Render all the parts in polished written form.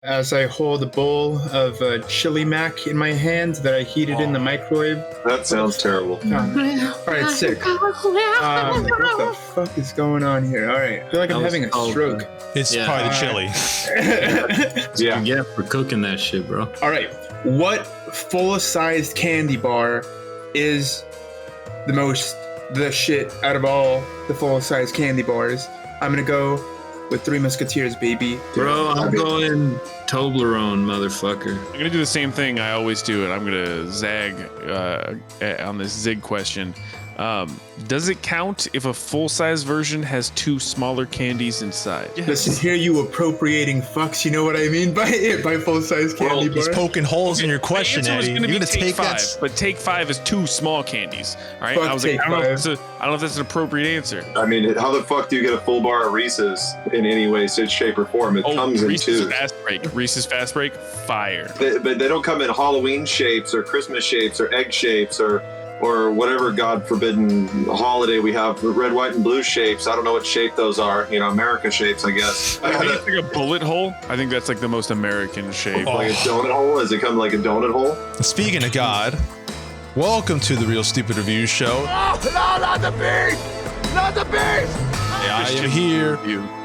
as I hold a bowl of chili mac in my hand that I heated in the microwave. That sounds terrible. All right, sick. What the fuck is going on here? All right, I feel like I'm having a stroke. It's probably the chili. Yeah. Yeah, for cooking that shit, bro. All right, what full-sized candy bar is the shit out of all the full-sized candy bars? I'm gonna go with Three Musketeers, baby. Bro, I'm going Toblerone, motherfucker. I'm gonna do the same thing I always do, and I'm gonna zag on this zig question. Does it count if a full-size version has two smaller candies inside? Yes. Listen here, you appropriating fucks. You know what I mean by full-size candy bar? He's poking holes in your question, Eddie. You're gonna take five, but take five is two small candies. All right, I was like, I don't know if that's an appropriate answer. I mean, how the fuck do you get a full bar of Reese's in any way, shape, or form? It comes in twos. Reese's Fast Break, fire. But they don't come in Halloween shapes or Christmas shapes or egg shapes or whatever God forbidden holiday we have, red, white, and blue shapes. I don't know what shape those are. You know, America shapes, I guess. I think it's like a bullet hole. I think that's like the most American shape. Like a donut hole? Does it come like a donut hole? Speaking of God, welcome to the Real Stupid Review Show. Oh, no, not the beast! Not the beast! I am here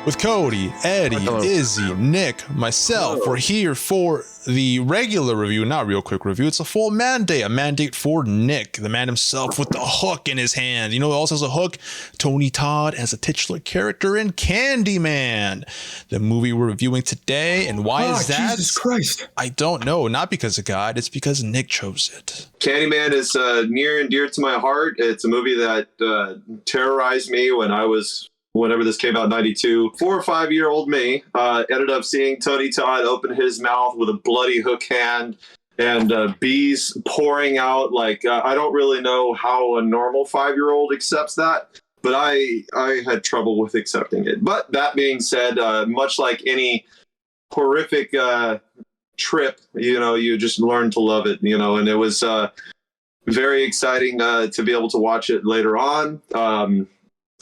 with Cody, Eddie, Izzy, Nick, myself. We're here for the regular review, not real quick review. It's a full mandate, a mandate for Nick, the man himself with the hook in his hand. You know who also has a hook? Tony Todd as a titular character in Candyman, the movie we're reviewing today. And why is that? Jesus Christ. I don't know. Not because of God. It's because Nick chose it. Candyman is near and dear to my heart. It's a movie that terrorized me whenever this came out in 92. 4 or 5 year old me ended up seeing Tony Todd open his mouth with a bloody hook hand and bees pouring out. I don't really know how a normal 5-year-old accepts that, but I had trouble with accepting it. But that being said, much like any horrific trip, you just learn to love it, and it was very exciting to be able to watch it later on.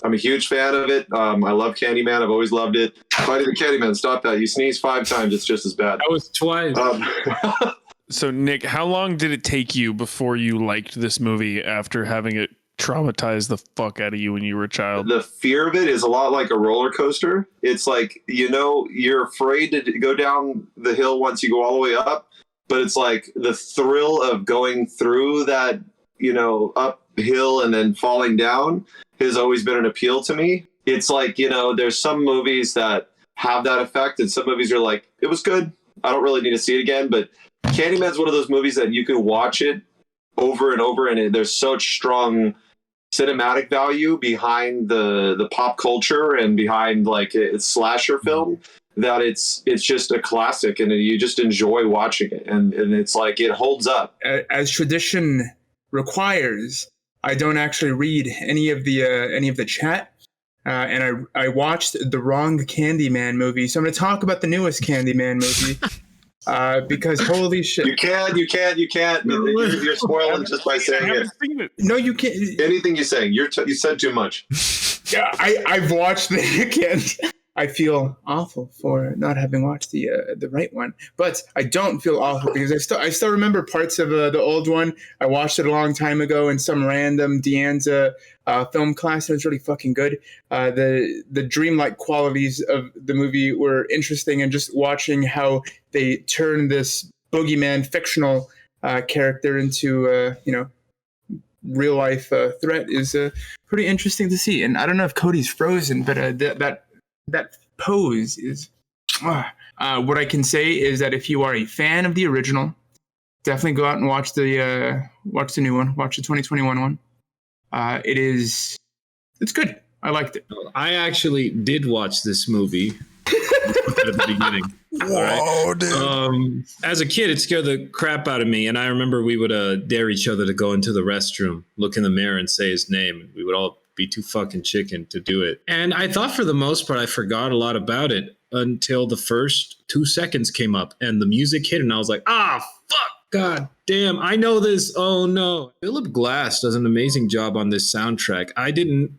I'm a huge fan of it. I love Candyman. I've always loved it. Fighting the Candyman, stop that. You sneeze 5 times, it's just as bad. That was twice. So, Nick, how long did it take you before you liked this movie after having it traumatize the fuck out of you when you were a child? The fear of it is a lot like a roller coaster. It's like, you're afraid to go down the hill once you go all the way up, but it's like the thrill of going through that, uphill and then falling down has always been an appeal to me. It's like, there's some movies that have that effect, and some movies are like, it was good, I don't really need to see it again. But Candyman's one of those movies that you can watch it over and over, and there's such strong cinematic value behind the pop culture and behind it's slasher film that it's just a classic, and you just enjoy watching it, and it's like it holds up. As tradition requires, I don't actually read any of the chat, and I watched the wrong Candyman movie. So I'm going to talk about the newest Candyman movie because holy shit! You can't. You're spoiling just by saying it. No, you can't. Anything you're saying, you said too much. Yeah, I've watched it again. I feel awful for not having watched the right one, but I don't feel awful because I still remember parts of the old one. I watched it a long time ago in some random Deanza film class. It was really fucking good. The dreamlike qualities of the movie were interesting, and just watching how they turn this boogeyman fictional character into real life threat is pretty interesting to see. And I don't know if Cody's frozen, but that pose is what I can say is that if you are a fan of the original, definitely go out and watch the new one, watch the 2021 one. It's good. I liked it. I actually did watch this movie at the beginning. Whoa, dude. As a kid, it scared the crap out of me, and I remember we would dare each other to go into the restroom, look in the mirror, and say his name. We would all be too fucking chicken to do it. And I thought for the most part I forgot a lot about it until the first 2 seconds came up and the music hit, and I was like, fuck, God damn, I know this. Oh no. Philip Glass does an amazing job on this soundtrack.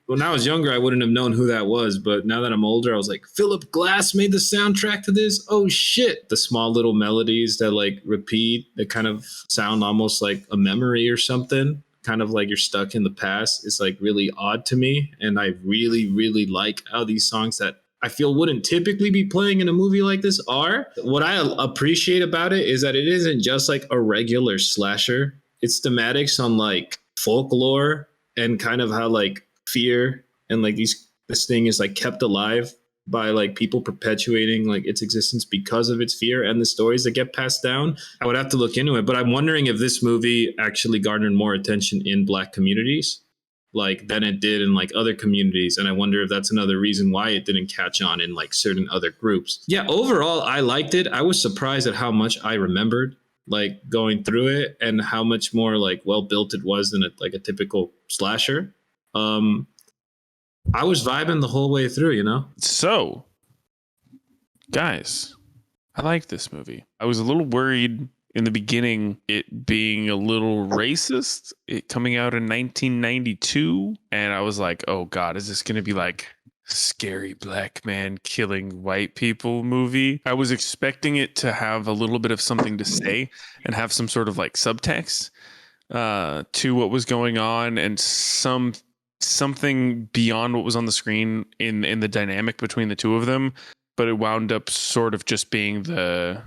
When I was younger, I wouldn't have known who that was, but now that I'm older, I was like, Philip Glass made the soundtrack to this? Oh shit. The small little melodies that like repeat, that kind of sound almost like a memory or something, kind of like you're stuck in the past. It's like really odd to me. And I really, really like how these songs that I feel wouldn't typically be playing in a movie like this are. What I appreciate about it is that it isn't just like a regular slasher. It's thematics on like folklore and kind of how like fear and like this thing is like kept alive by like people perpetuating like its existence because of its fear and the stories that get passed down. I would have to look into it, but I'm wondering if this movie actually garnered more attention in Black communities like than it did in like other communities. And I wonder if that's another reason why it didn't catch on in like certain other groups. Yeah, overall, I liked it. I was surprised at how much I remembered like going through it and how much more like well built it was than like a typical slasher. I was vibing the whole way through, you know? So, guys, I like this movie. I was a little worried in the beginning, it being a little racist, it coming out in 1992. And I was like, oh God, is this going to be like scary black man killing white people movie? I was expecting it to have a little bit of something to say and have some sort of like subtext to what was going on and something beyond what was on the screen in the dynamic between the two of them. But it wound up sort of just being the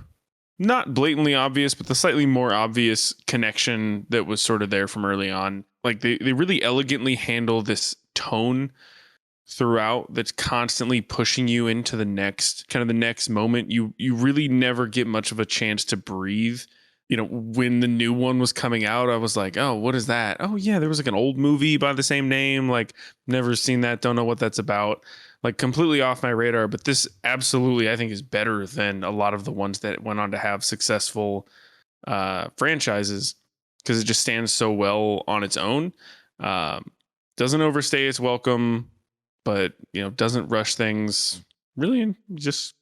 not blatantly obvious, but the slightly more obvious connection that was sort of there from early on. Like they really elegantly handle this tone throughout that's constantly pushing you into the next moment. You really never get much of a chance to breathe. You know, when the new one was coming out, I was like, oh, what is that? Oh yeah, there was like an old movie by the same name. Like never seen that. Don't know what that's about. Like completely off my radar, but this absolutely I think is better than a lot of the ones that went on to have successful franchises because it just stands so well on its own. Doesn't overstay its welcome, but you know, doesn't rush things. Really, just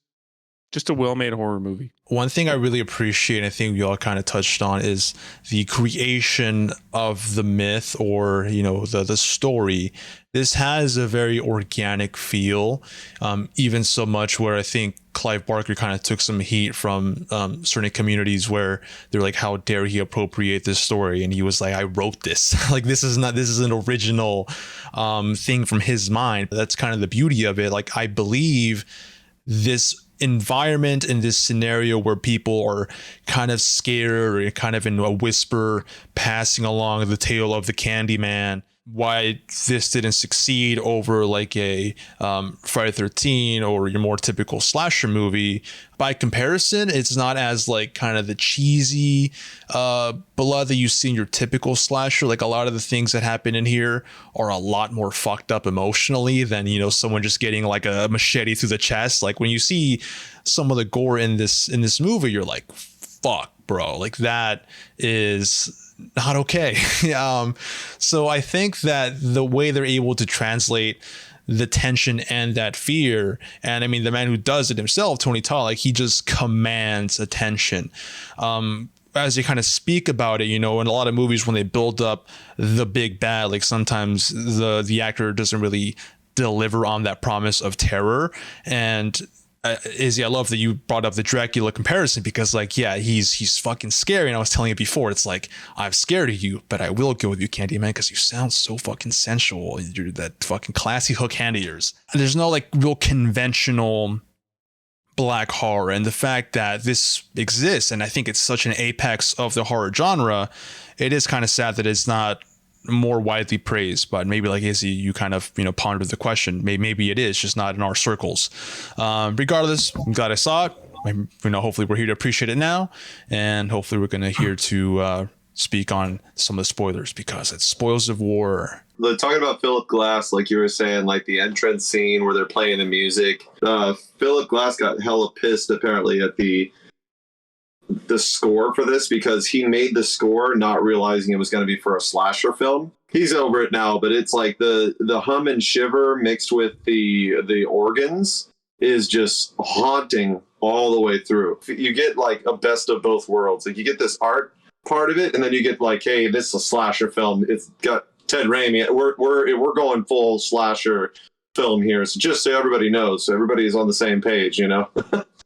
a well-made horror movie. One thing I really appreciate, and I think we all kind of touched on, is the creation of the myth or, you know, the story. This has a very organic feel, even so much where I think Clive Barker kind of took some heat from certain communities where they're like, how dare he appropriate this story? And he was like, I wrote this. Like, this is an original thing from his mind. That's kind of the beauty of it. Like, I believe this environment in this scenario where people are kind of scared or kind of in a whisper passing along the tale of the Candyman, why this didn't succeed over like a Friday 13 or your more typical slasher movie. By comparison, it's not as like kind of the cheesy blood that you see in your typical slasher. Like a lot of the things that happen in here are a lot more fucked up emotionally than, you know, someone just getting like a machete through the chest. Like when you see some of the gore in this movie, you're like, fuck, bro, like that is not okay. So I think that the way they're able to translate the tension and that fear, and I mean, the man who does it himself, Tony Todd, like he just commands attention. As they kind of speak about it, you know, in a lot of movies when they build up the big bad, like sometimes the actor doesn't really deliver on that promise of terror. And Izzy, I love that you brought up the Dracula comparison because, like, yeah, he's fucking scary. And I was telling you before, it's like, I'm scared of you, but I will go with you, Candyman, because you sound so fucking sensual. You're that fucking classy hook hand of yours. There's no like real conventional black horror, and the fact that this exists, and I think it's such an apex of the horror genre, it is kind of sad that it's not more widely praised. But maybe, like Izzy, you kind of, you know, pondered the question, maybe it is just not in our circles. Regardless, I'm glad I saw it. You know, hopefully we're here to appreciate it now, and hopefully we're gonna here to speak on some of the spoilers because it's spoils of war. Talking about Philip Glass, like you were saying, like the entrance scene where they're playing the music, Philip Glass got hella pissed apparently at the score for this because he made the score not realizing it was going to be for a slasher film. He's over it now, but it's like the hum and shiver mixed with the organs is just haunting all the way through. You get like a best of both worlds. Like you get this art part of it, and then you get like, hey, this is a slasher film. It's got Ted Raimi. We're going full slasher film here. So just so everybody knows, so everybody's on the same page, you know.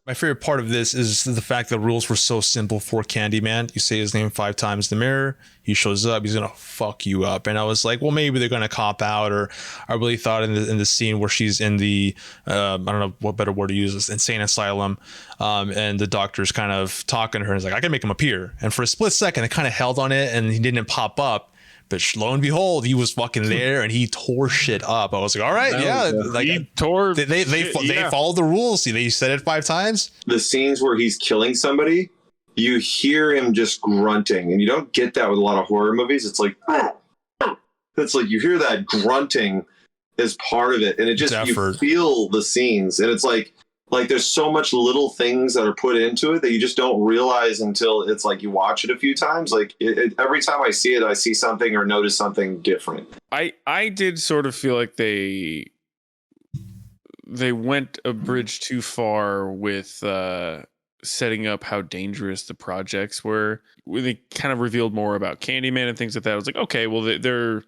My favorite part of this is the fact that the rules were so simple for Candyman. You say his name 5 times in the mirror, he shows up, he's gonna fuck you up. And I was like, well, maybe they're gonna cop out, or I really thought in the scene where she's in the I don't know what better word to use, this insane asylum, and the doctor's kind of talking to her and he's like, I can make him appear. And for a split second, it kind of held on it and he didn't pop up. But lo and behold, he was fucking there and he tore shit up. I was like, all right, like he tore. They followed the rules. See, they said it 5 times. The scenes where he's killing somebody, you hear him just grunting, and you don't get that with a lot of horror movies. It's like you hear that grunting as part of it, and it just you feel the scenes, and it's like there's so much little things that are put into it that you just don't realize until it's like you watch it a few times. Like every time I see it, I see something or notice something different. I did sort of feel like they went a bridge too far with setting up how dangerous the projects were. When they kind of revealed more about Candyman and things like that, I was like, okay, well they're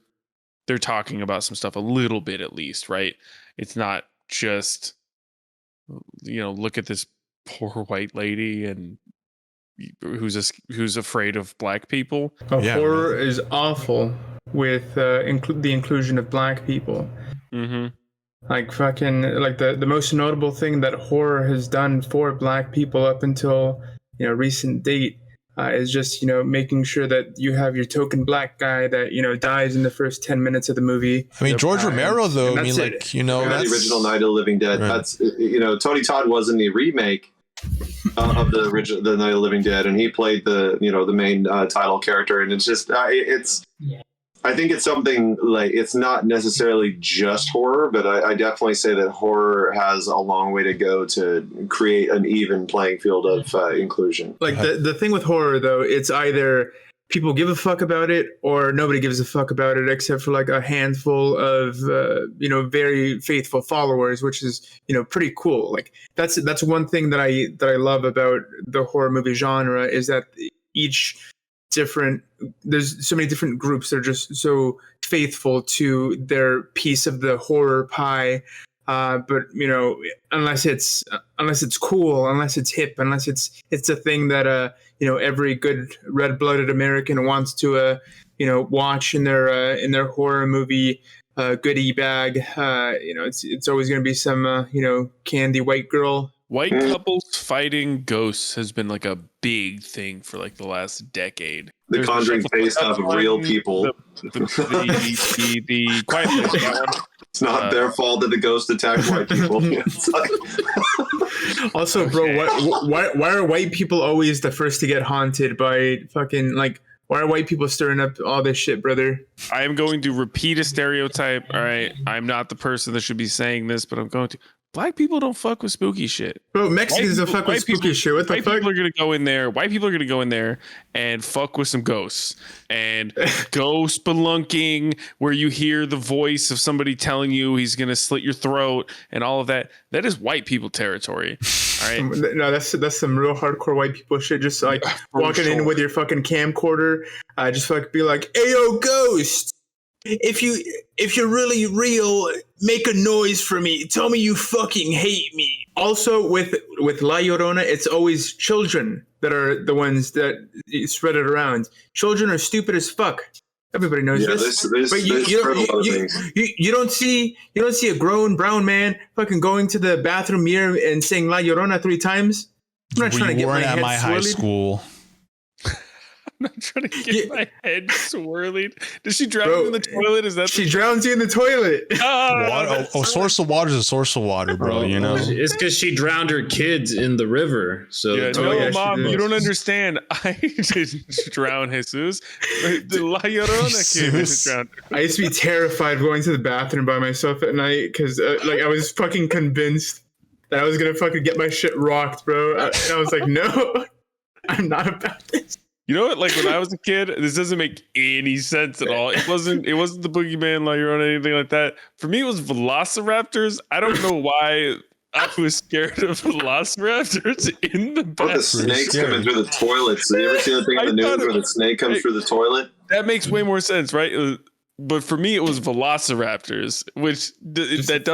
talking about some stuff a little bit at least, right? It's not just, you know, look at this poor white lady and who's afraid of black people. Horror is awful with the inclusion of black people. Mm-hmm. Like fucking like the most notable thing that horror has done for black people up until, you know, recent date is just, you know, making sure that you have your token black guy that, you know, dies in the first 10 minutes of the movie. I mean, George Romero, though, I mean, like, you know, that's the original Night of the Living Dead. Right. That's, you know, Tony Todd was in the remake of the original the Night of the Living Dead, and he played the, you know, the main title character, and it's just I think it's something like, it's not necessarily just horror, but I definitely say that horror has a long way to go to create an even playing field of inclusion. Like the thing with horror, though, it's either people give a fuck about it or nobody gives a fuck about it, except for like a handful of, you know, very faithful followers, which is, you know, pretty cool. Like that's one thing that I love about the horror movie genre is that there's so many different groups that are just so faithful to their piece of the horror pie. But you know, unless it's cool, unless it's hip, unless it's a thing that you know, every good red-blooded American wants to you know, watch in their horror movie goodie bag. You know, it's always going to be some you know, candy white girl. White couples fighting ghosts has been like a big thing for like the last decade. The Conjuring based off of real people. The Quiet Place, that one. It's not their fault that the ghost attacked white people. Also, bro, why are white people always the first to get haunted by fucking, like, why are white people stirring up all this shit, brother? I am going to repeat a stereotype. All right, I'm not the person that should be saying this, but I'm going to. Black people don't fuck with spooky shit. Bro, Mexicans don't fuck with spooky shit. What the fuck? White people are gonna go in there. White people are gonna go in there and fuck with some ghosts and go spelunking, where you hear the voice of somebody telling you he's gonna slit your throat and all of that. That is white people territory. All right. No, that's some real hardcore white people shit. Just like walking in with your fucking camcorder, just like be like, "Ayo, ghost. If you're really real, make a noise for me. Tell me you fucking hate me." Also, with La Llorona, it's always children that are the ones that spread it around. Children are stupid as fuck. Everybody knows this. But you don't see a grown brown man fucking going to the bathroom mirror and saying La Llorona 3 times. I'm not trying to get my head my high swirled. School. I'm not trying to get my head swirling. Does she drown you in the toilet? Is that she drowns you in the toilet? Source of water is a source of water, bro. You know, it's because she drowned her kids in the river. So Mom, you don't understand. I didn't drown Jesus. The La Llorona came and drowned her. I used to be terrified going to the bathroom by myself at night because like I was fucking convinced that I was gonna fucking get my shit rocked, bro. And I was like, no, I'm not about this. You know what? Like when I was a kid, this doesn't make any sense at all. It wasn't the Boogeyman, La Llorona, anything like that. For me, it was Velociraptors. I don't know why I was scared of velociraptors in the Oh, the bathroom. snakes coming through the toilets. You ever see the thing on the news where the snake comes through the toilet? That makes way more sense, right? But for me, it was velociraptors, which that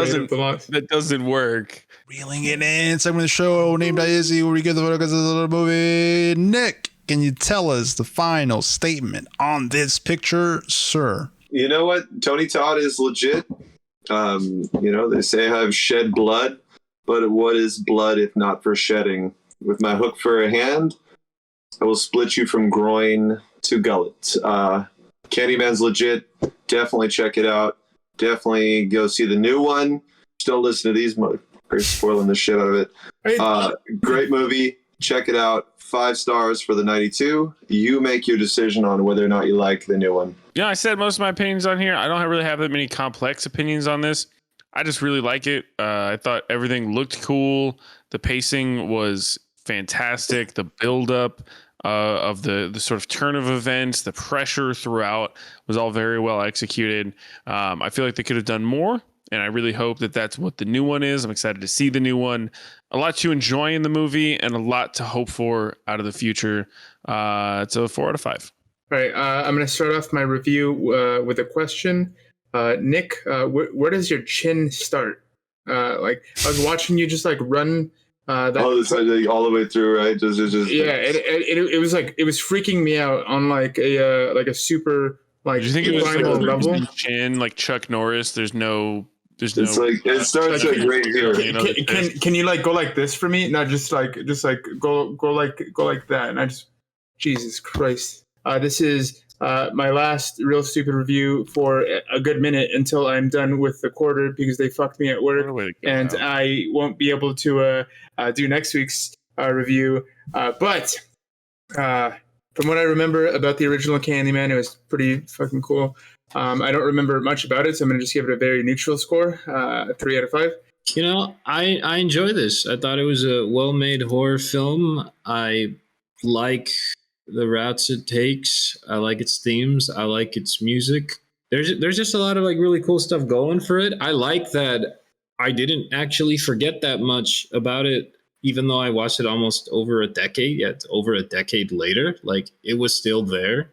doesn't work. Reeling it in, segment of the show named IZZY, where we get the photos of the movie. Nick, can you tell us the final statement on this picture, sir? You know what? Tony Todd is legit. They say I've shed blood, but what is blood if not for shedding? With my hook for a hand, I will split you from groin to gullet. Candyman's legit. Definitely check it out. Definitely go see the new one. Just don't listen to these motherfuckers spoiling the shit out of it. Great movie. Check it out. 5 stars for the 92. You make your decision on whether or not you like the new one. Yeah, I said most of my opinions on here. I don't really have that many complex opinions on this. I just really like it. I thought everything looked cool. The pacing was fantastic. The buildup of the sort of turn of events, the pressure throughout was all very well executed. I feel like they could have done more, and I really hope that that's what the new one is. I'm excited to see the new one. A lot to enjoy in the movie and a lot to hope for out of the future. It's a 4 out of 5. All right, I'm going to start off my review with a question. Nick, where does your chin start? I was watching you just run all the way through, right? Just yeah. It was it was freaking me out on a super Do you think it was level. Chin like Chuck Norris? There's no. It starts right here. Can you go like this for me? Not just go like that. And I just, Jesus Christ. This is my last real stupid review for a good minute until I'm done with the quarter because they fucked me at work, and I won't be able to do next week's review. But from what I remember about the original Candyman, it was pretty fucking cool. I don't remember much about it, so I'm going to just give it a very neutral score, 3 out of 5. I enjoy this. I thought it was a well-made horror film. I like the routes it takes. I like its themes. I like its music. There's just a lot of really cool stuff going for it. I like that I didn't actually forget that much about it, even though I watched it almost over a decade. Yeah, it's over a decade later. It was still there.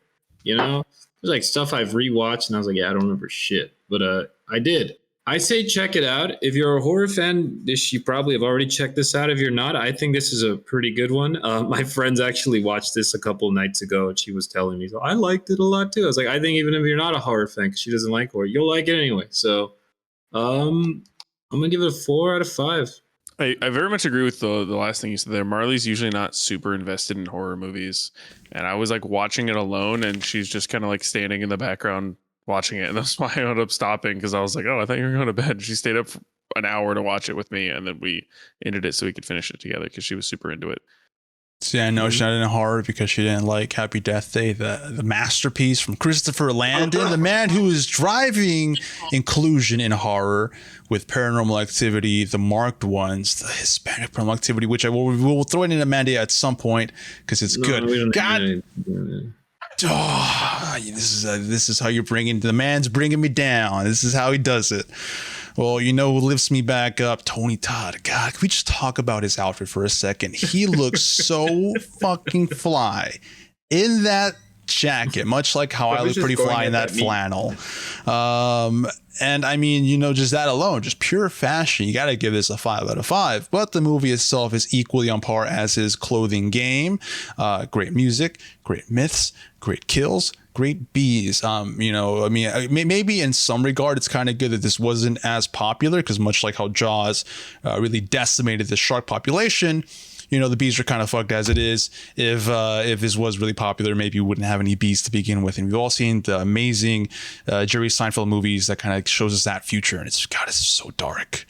There's stuff I've rewatched and I was like, yeah, I don't remember shit. But I did. I say check it out. If you're a horror fan, you probably have already checked this out. If you're not, I think this is a pretty good one. My friends actually watched this a couple nights ago, and she was telling me, so I liked it a lot too. I was like, I think even if you're not a horror fan, because she doesn't like horror, you'll like it anyway. So I'm going to give it a 4 out of 5. I very much agree with the last thing you said there. Marley's usually not super invested in horror movies, and I was watching it alone, and she's just kind of standing in the background watching it, and that's why I ended up stopping, because I was like, oh, I thought you were going to bed. She stayed up for an hour to watch it with me, and then we ended it so we could finish it together because she was super into it. See, I know she's not in horror because she didn't like Happy Death Day, the masterpiece from Christopher Landon, the man who is driving inclusion in horror with Paranormal Activity, the marked ones, the Hispanic Paranormal Activity, which we'll throw it in a mandate at some point because it's good. God. This is how you're the man's bringing me down. This is how he does it. Well, who lifts me back up? Tony Todd. God, can we just talk about his outfit for a second? He looks so fucking fly in that jacket, much like how I look pretty fly in that flannel. And I mean, just that alone, just pure fashion. You got to give this a 5 out of 5. But the movie itself is equally on par as his clothing game. Great music, great myths, great kills, great bees. Maybe in some regard, it's kind of good that this wasn't as popular because much like how Jaws really decimated the shark population, the bees are kind of fucked as it is. If this was really popular, maybe we wouldn't have any bees to begin with. And we've all seen the amazing Jerry Seinfeld movies that kind of shows us that future. And it's so dark.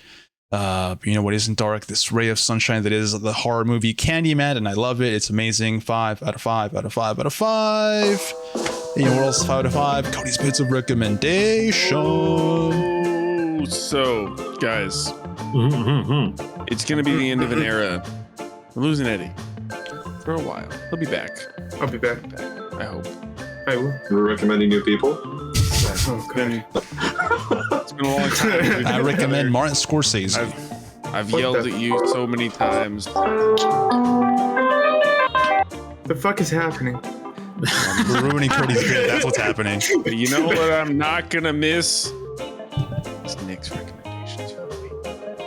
What isn't dark? This ray of sunshine that is the horror movie Candyman, and I love it. It's amazing. 5 out of 5 out of 5 out of 5. What else? 5 out of 5. Cody's bits of recommendation. So, guys, it's going to be the end of an era. We're losing Eddie for a while. He'll be back. I'll be back. I hope. I will. We're recommending new people. Okay. It's been a long time. I recommend Martin Scorsese. I've What yelled the- at you so many times. The fuck is happening? We're ruining Cody's bit. That's what's happening. But you know what I'm not gonna miss? It's Nick's recommendations for the week.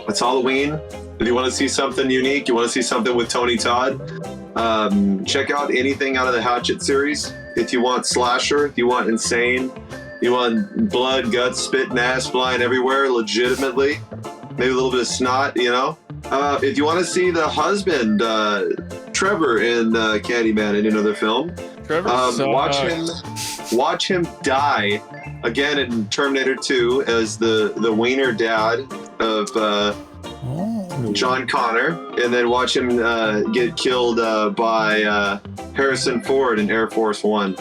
It's Halloween. If you want to see something unique, you want to see something with Tony Todd, check out anything out of the Hatchet series. If you want slasher, if you want insane, you want blood, guts, spit, and ass flying everywhere, legitimately. Maybe a little bit of snot, you know. If you want to see the husband, Trevor, in Candyman in another film, Trevor, watch him die again in Terminator 2 as the wiener dad of John Connor, and then watch him get killed by Harrison Ford in Air Force One.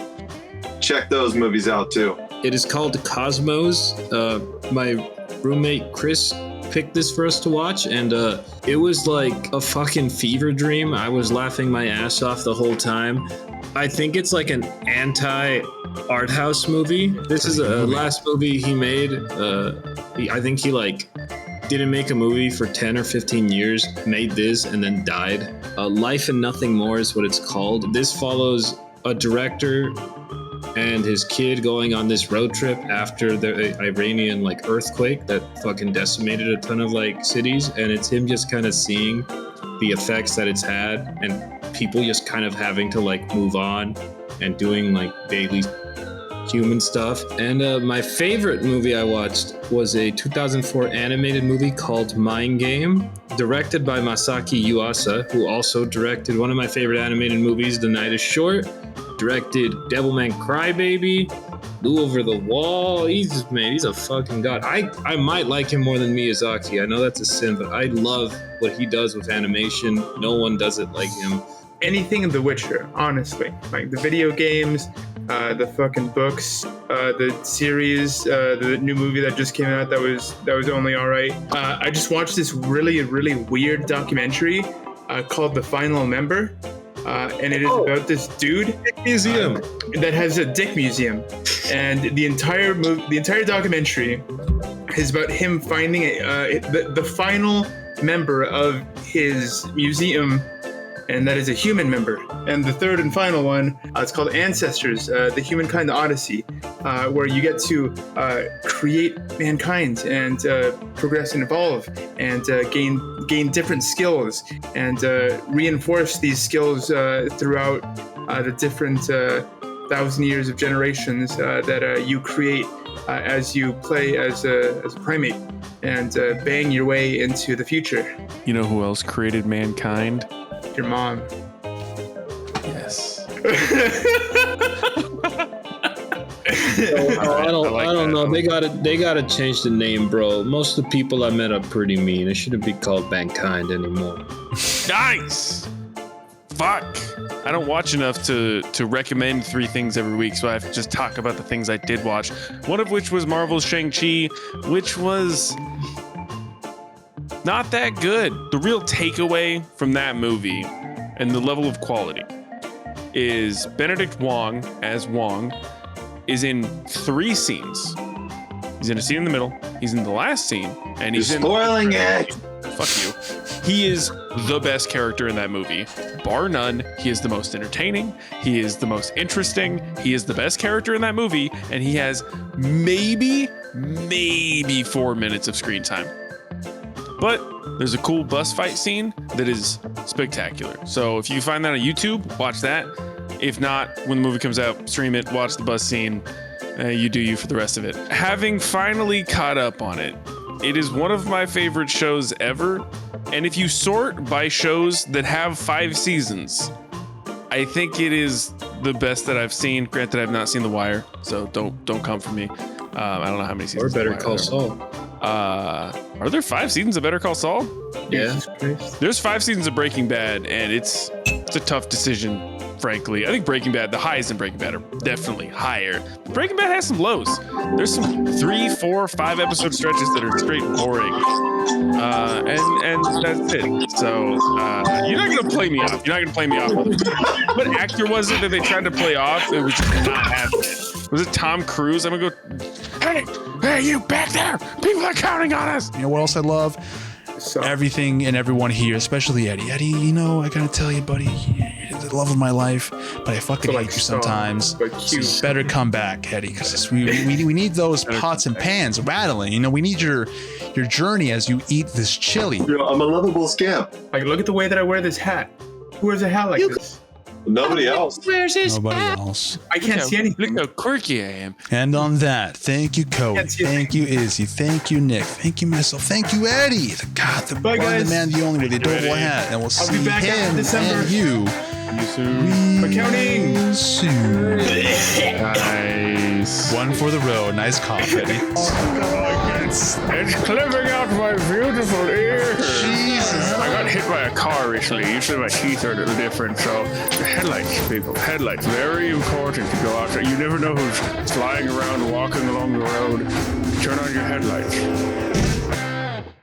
Check those movies out too. It is called Cosmos. My roommate Chris picked this for us to watch, and it was like a fucking fever dream. I was laughing my ass off the whole time. I think it's like an anti-art house movie. This is a last movie he made. I think he like didn't make a movie for 10 or 15 years, made this, and then died. Life and Nothing More is what it's called. This follows a director and his kid going on this road trip after the Iranian like earthquake that fucking decimated a ton of like cities, and it's him just kind of seeing the effects that it's had and people just kind of having to like move on and doing like daily human stuff. And my favorite movie I watched was a 2004 animated movie called Mind Game, directed by Masaki Yuasa, who also directed one of my favorite animated movies, The Night is Short, directed Devilman Crybaby, Blue Over the Wall. He's a fucking god. I might like him more than Miyazaki. I know that's a sin, but I love what he does with animation. No one does it like him. Anything in The Witcher, honestly. Like the video games, the fucking books, the series, the new movie that just came out that was only alright. I just watched this really, really weird documentary called The Final Member. And it is about this dude Museum that has a dick museum, and the entire documentary is about him finding the final member of his museum, and that is a human member. And the third and final one, it's called Ancestors, the Humankind Odyssey, where you get to create mankind and progress and evolve and gain different skills and reinforce these skills throughout the different 1,000 years of generations that you create as you play as a primate and bang your way into the future. You know who else created mankind? Your mom. Yes. I don't know. They gotta change the name, bro. Most of the people I met are pretty mean. It shouldn't be called Mankind anymore. Nice. Fuck. I don't watch enough to recommend 3 things every week, so I have to just talk about the things I did watch. One of which was Marvel's Shang-Chi, which was not that good. The real takeaway from that movie and the level of quality is Benedict Wong as Wong is in 3 scenes. He's in a scene in the middle, he's in the last scene, and he's spoiling it. Fuck you. He is the best character in that movie. Bar none, he is the most entertaining, he is the most interesting, he is the best character in that movie, and he has maybe 4 minutes of screen time. But there's a cool bus fight scene that is spectacular. So if you find that on YouTube, watch that. If not, when the movie comes out, stream it, watch the bus scene. You do you for the rest of it. Having finally caught up on it, it is one of my favorite shows ever. And if you sort by shows that have 5 seasons, I think it is the best that I've seen. Granted, I've not seen The Wire, so don't come for me. I don't know how many seasons. Or Better Call Saul. Are there 5 seasons of Better Call Saul? Yeah. There's 5 seasons of Breaking Bad, and it's a tough decision, frankly. I think Breaking Bad, the highs in Breaking Bad are definitely higher. But Breaking Bad has some lows. There's some 3, 4, 5 episode stretches that are straight boring. And that's it. So you're not gonna play me off. What actor was it that they tried to play off? It was just not happening. Was it Tom Cruise? I'm gonna go, hey, you back there! People are counting on us! You know what else I love? So, everything and everyone here, especially Eddie. Eddie, you know, I gotta tell you, buddy, you're the love of my life, but I fucking hate you sometimes. So you better come back, Eddie, because we need those pots and pans rattling. You know, we need your journey as you eat this chili. You know, I'm a lovable scamp. like, look at the way that I wear this hat. Who wears a hat like this? Nobody else. Where's his Nobody hat? else. I can't see anything. Look how quirky I am. And on that, thank you, Cody. Can't see a Thank you, Izzy. Thank you, Nick. Thank you, myself. Thank you, Eddie. The God, the Bye, one, the guys. man, the only with the adorable Eddie. hat. And we'll I'll see be back after him December. and you You soon. Accounting. soon. Nice. One for the road. Nice cough, Eddie. It's clipping out my beautiful ear. Jesus. I got hit by a car recently. Usually my teeth are a little different. So headlights, people. Headlights. Very important to go out there. You never know who's flying around, walking along the road. Turn on your headlights.